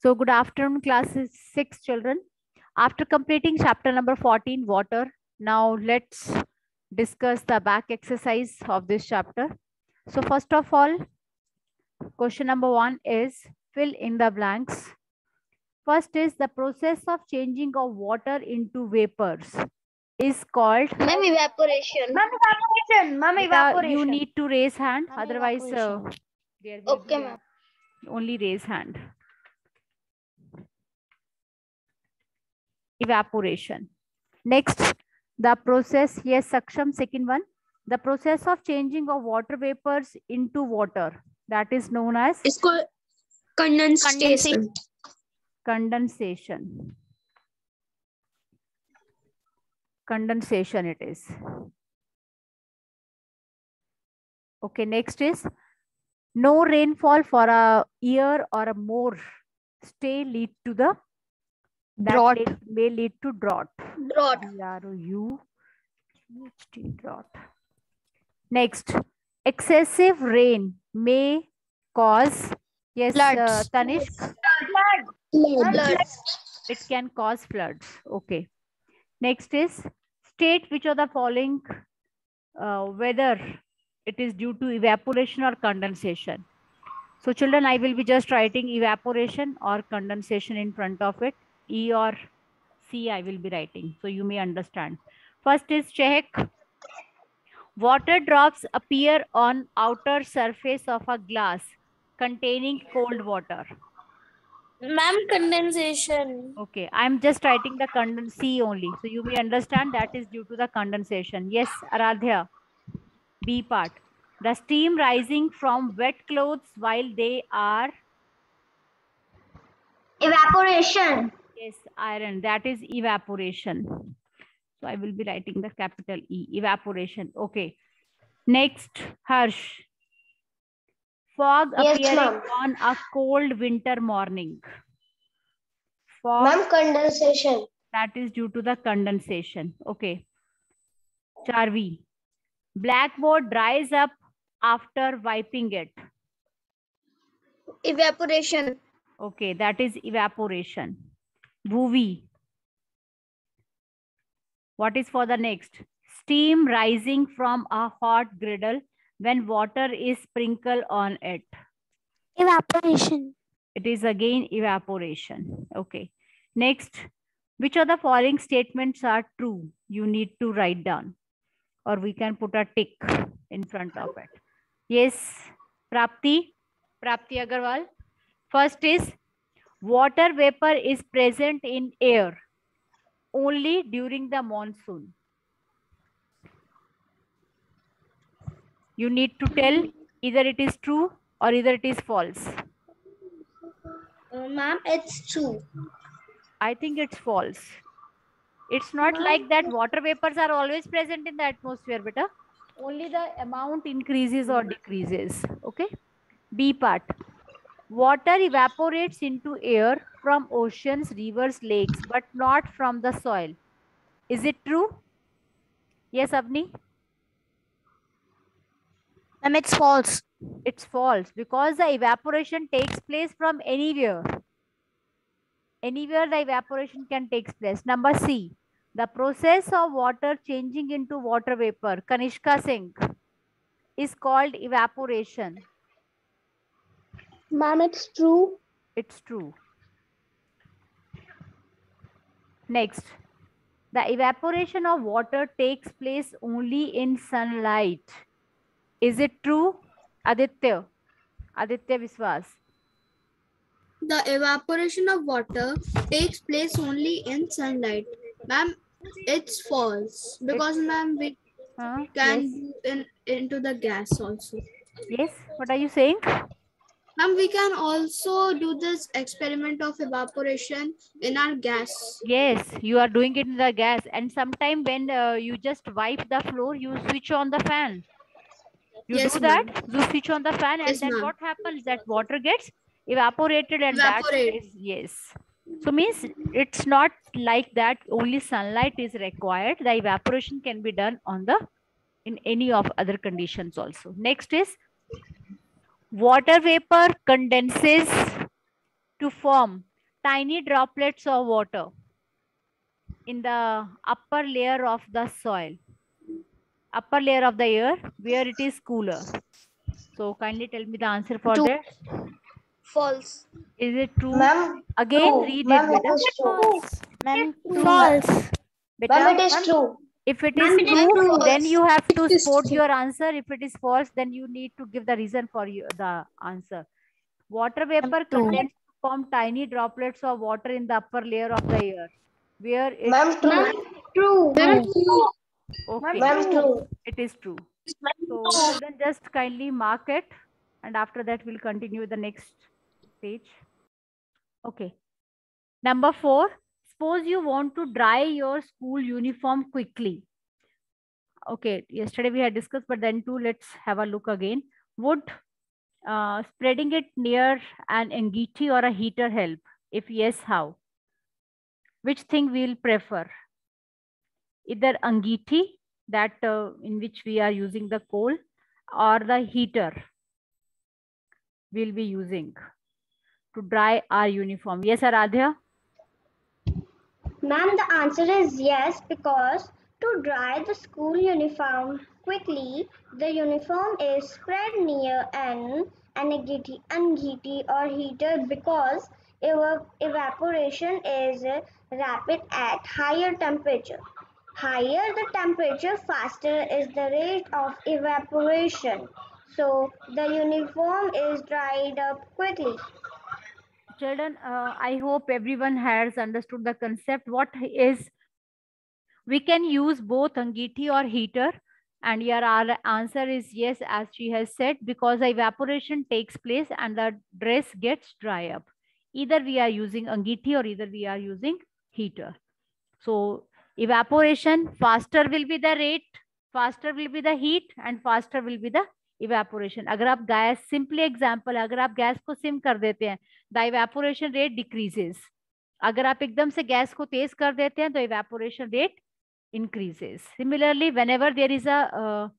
So good afternoon, class 6 children. After completing chapter number 14, water, now let's discuss the back exercise of this chapter. So first of all, question number 1 is fill in the blanks. First is the process of changing of water into vapors is called Ma'am, evaporation. You need to raise hand, otherwise there will Okay, be ma'am. only raise hand. Evaporation. Next, the process, yes, Saksham, second one. The process of changing of water vapors into water, that is known as It's called condensation. Condensation. Condensation it is. Okay, next is no rainfall for a year or a more stay lead to the Drought. may lead to drought. Drought. Drought. Next, excessive rain may cause, yes, Floods. Tanishq, Floods. it can cause floods. Okay. Next is state which of the following whether it is due to evaporation or condensation. So children, I will be just writing evaporation or condensation in front of it. E or C I will be writing, so you may understand. First is check. Water drops appear on outer surface of a glass containing cold water. Ma'am, condensation. Okay, I'm just writing the C only, so you may understand that is due to the condensation. Yes, Aradhya. B part. The steam rising from wet clothes while they are Evaporation. yes, iron. That is evaporation. So I will be writing the capital E, evaporation. Okay. Next, Harsh. Fog appearing on a cold winter morning. Fog. Ma'am, condensation. That is due to the condensation. Okay. Charvi. Blackboard dries up after wiping it. Evaporation. Okay, that is evaporation. Bhuvi. What is for the next? Steam rising from a hot griddle when water is sprinkled on it. Evaporation. It is again evaporation. Okay. Next, which of the following statements are true? You need to write down, or we can put a tick in front of it. Yes, Prapti Agarwal. First is water vapor is present in air only during the monsoon. You need to tell either it is true or either it is false. Ma'am, it's true. I think it's false. It's not like that water vapors are always present in the atmosphere, beta. Only the amount increases or decreases. Okay. B part. Water evaporates into air from oceans, rivers, lakes, but not from the soil. Is it true? Yes, Avni? Ma'am, it's false. It's false because the evaporation takes place from anywhere. Anywhere the evaporation can take place. Number C. The process of water changing into water vapor, Kanishka Singh, is called evaporation. Ma'am, it's true. It's true. Next, the evaporation of water takes place only in sunlight. Is it true? Aditya Viswas. The evaporation of water takes place only in sunlight. Ma'am, it's false because ma'am we can Yes. into the gas also. Yes, what are you saying? Ma'am, we can also do this experiment of evaporation in our gas. Yes, you are doing it in the gas, and sometime when you just wipe the floor, you switch on the fan. You Yes, do that, you switch on the fan, and Yes, then ma'am. what happens? That water gets evaporated, and that is, yes. So means it's not like that only sunlight is required. The evaporation can be done on the in any of other conditions also. Next is water vapor condenses to form tiny droplets of water in the upper layer of the soil, upper layer of the air where it is cooler. So kindly tell me the answer for True. that. False. Is it true? Ma'am, Again, true. read it, Ma'am, it beta. is true. False. Ma'am, true. False. Beta, Ma'am, it is true. if it Ma'am, is it is true, true. then you have to It is support true. your answer. If it is false, then you need to give the reason for the answer. Water vapor True. condenses to form tiny droplets of water in the upper layer of the air, where it. Ma'am, true. True. True. Okay, Ma'am, true. it is true. So children, just kindly mark it, and after that we'll continue the next page. Okay. Number 4. Suppose you want to dry your school uniform quickly. Okay, yesterday we had discussed, but then too, let's have a look again. Would spreading it near an angeeti or a heater help? If yes, how? Which thing we'll prefer? Either angeeti, that in which we are using the coal, or the heater we'll be using to dry our uniform. Yes, Aradhya? Ma'am, the answer is yes, because to dry the school uniform quickly, the uniform is spread near an angeeti or heater, because evaporation is rapid at higher temperature. Higher the temperature, faster is the rate of evaporation. So the uniform is dried up quickly. Children, I hope everyone has understood the concept. What is, we can use both angeeti or heater, and here our answer is yes, as she has said, because the evaporation takes place and the dress gets dry up. Either we are using angeeti or either we are using heater. So evaporation, faster will be the rate, faster will be the heat, and faster will be the evaporation. अगर आप gas, simply example, अगर आप gas को SIM कर देते हैं, the evaporation rate decreases. अगर आप एकदम से गैस को तेज कर देते हैं तो evaporation rate increases. Similarly, whenever there is a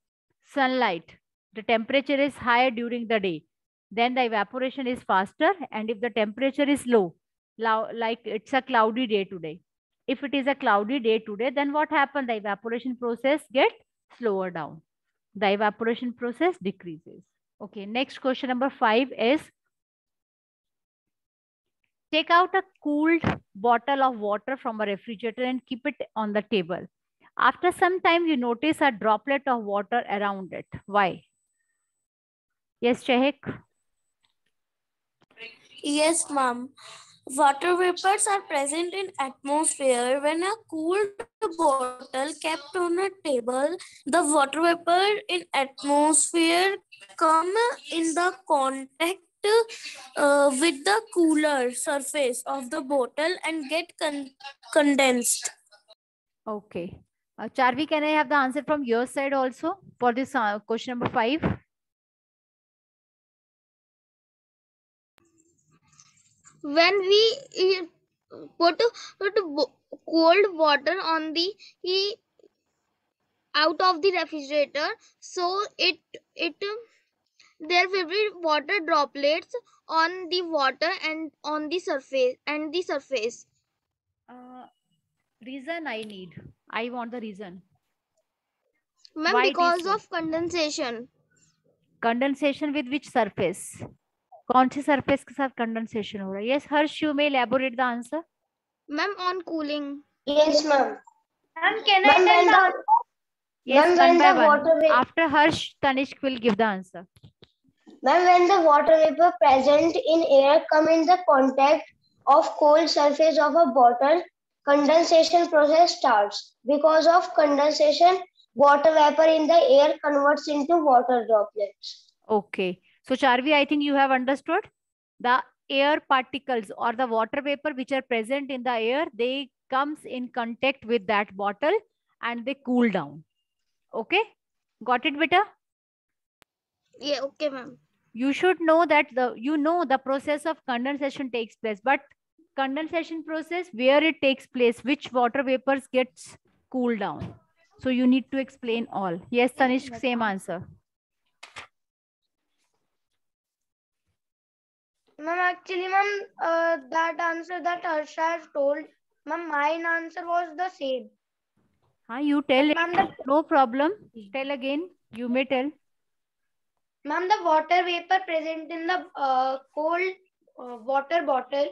sunlight, the temperature is higher during the day, then the evaporation is faster. And if the temperature is low, like it's a cloudy day today, if it is a cloudy day today, then what happens? The evaporation process gets slower down. The evaporation process decreases. Okay, next question number 5 is, take out a cooled bottle of water from a refrigerator and keep it on the table. After some time, you notice a droplet of water around it. Why? Yes, Chehik? Yes, ma'am. Water vapors are present in atmosphere. When a cooled bottle kept on a table, the water vapor in atmosphere come in the contact with the cooler surface of the bottle and get condensed. Okay. Charvi, can I have the answer from your side also for this question number 5? When we put cold water on the out of the refrigerator, so it there will be water droplets on the water and on the surface. Reason I need. I want the reason. Ma'am, Why it is because so? of condensation. Condensation with which surface? कौन सी surface के साथ condensation हो रहा है? Yes, Harsh, you may elaborate the answer. Ma'am, on cooling. Yes, ma'am. Ma'am, can I tell the Yes, Ma'am, one when by the one. water vapor, After Harsh, Tanishq will give the answer. ma'am, when the water vapor present in air come in the contact of cold surface of a bottle, condensation process starts. Because of condensation, water vapor in the air converts into water droplets. Okay. So Charvi, I think you have understood. The air particles or the water vapor which are present in the air, they comes in contact with that bottle and they cool down. Okay. Got it, beta? Yeah, okay, ma'am. You should know that the process of condensation takes place, but condensation process, where it takes place, which water vapors gets cooled down. So you need to explain all. Yes, Tanishq, same answer. Ma'am, actually, ma'am, that answer that Harsha has told, ma'am, mine answer was the same. You tell Ma'am, it. No problem. Tell again. You may tell. Ma'am, the water vapor present in the cold water bottle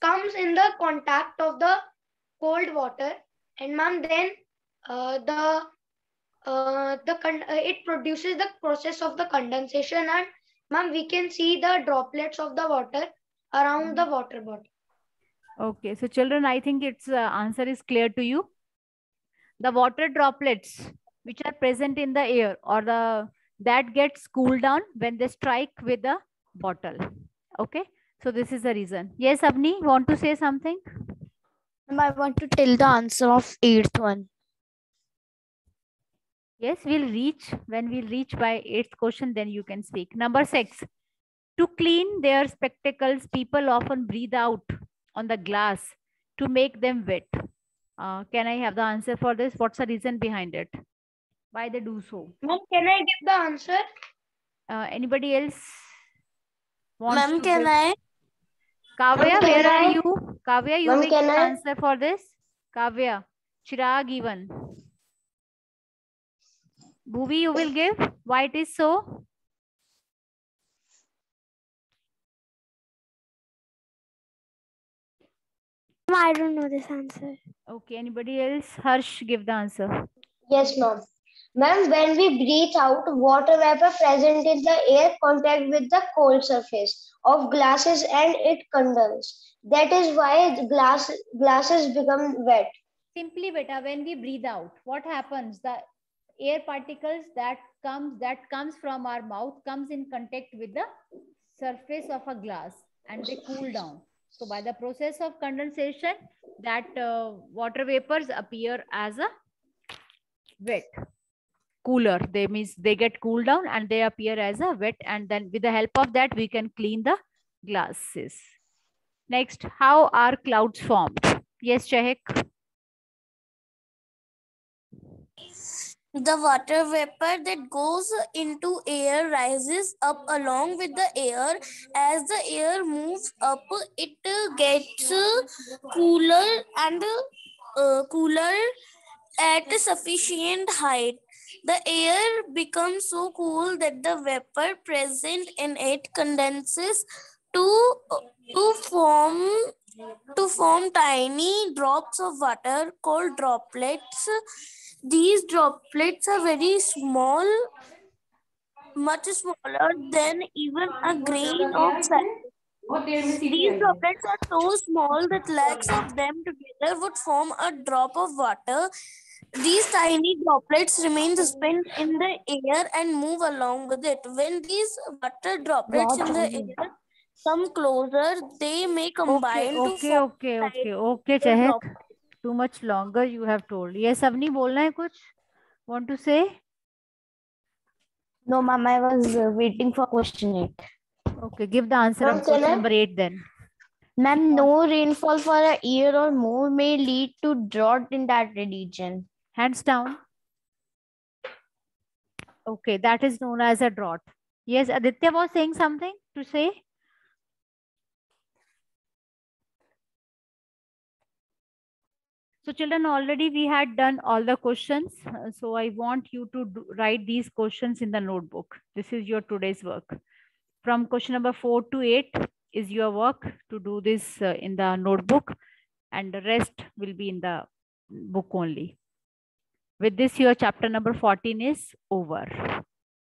comes in the contact of the cold water, and ma'am, then it produces the process of the condensation, and ma'am, we can see the droplets of the water around the water bottle. Okay, so children, I think its answer is clear to you. The water droplets which are present in the air or that gets cooled down when they strike with the bottle. Okay, so this is the reason. Yes, Avni, want to say something? I want to tell the answer of 8th one. Yes, when we'll reach by 8th question, then you can speak. Number 6. To clean their spectacles, people often breathe out on the glass to make them wet. Can I have the answer for this? What's the reason behind it? Why they do so? Ma'am, can I give the answer? Anybody else wants Ma'am, to can give? I? Kavya, where are I? you? Kavya, you Ma'am, make can the I? answer for this. Kavya, Chirag even. Bhuvi, you will give? Why it is so? I don't know this answer. Okay, anybody else? Harsh, give the answer. Yes, ma'am. Ma'am, when we breathe out, water vapor present in the air contact with the cold surface of glasses and it condenses. That is why the glasses become wet. Simply, beta, when we breathe out, what happens? The air particles that comes from our mouth comes in contact with the surface of a glass and they cool down. So by the process of condensation, that water vapors appear as a wet. Cooler, they means they get cooled down and they appear as a wet, and then with the help of that we can clean the glasses. Next, how are clouds formed? Yes, Chahek. The water vapor that goes into air rises up along with the air. As the air moves up, it gets cooler and cooler at a sufficient height. The air becomes so cool that the vapor present in it condenses to form tiny drops of water called droplets. These droplets are very small, much smaller than even a grain of sand. These droplets are so small that lakhs of them together would form a drop of water. These tiny droplets remain suspended in the air and move along with it. When these water droplets in the air come closer, they may combine to form Okay, Chahek. droplets. Too much longer you have told. Yes, Avni, बोलना है कुछ? Want to say? No, ma'am, I was waiting for question 8. Okay, give the answer Ma'am, of question number 8 then. Ma'am, no rainfall for a year or more may lead to drought in that region. Hands down. Okay, that is known as a drought. Yes, Aditya was saying something to say. So children, already we had done all the questions. So I want you to write these questions in the notebook. This is your today's work. From question number 4 to 8 is your work to do this in the notebook, and the rest will be in the book only. With this, your chapter number 14 is over.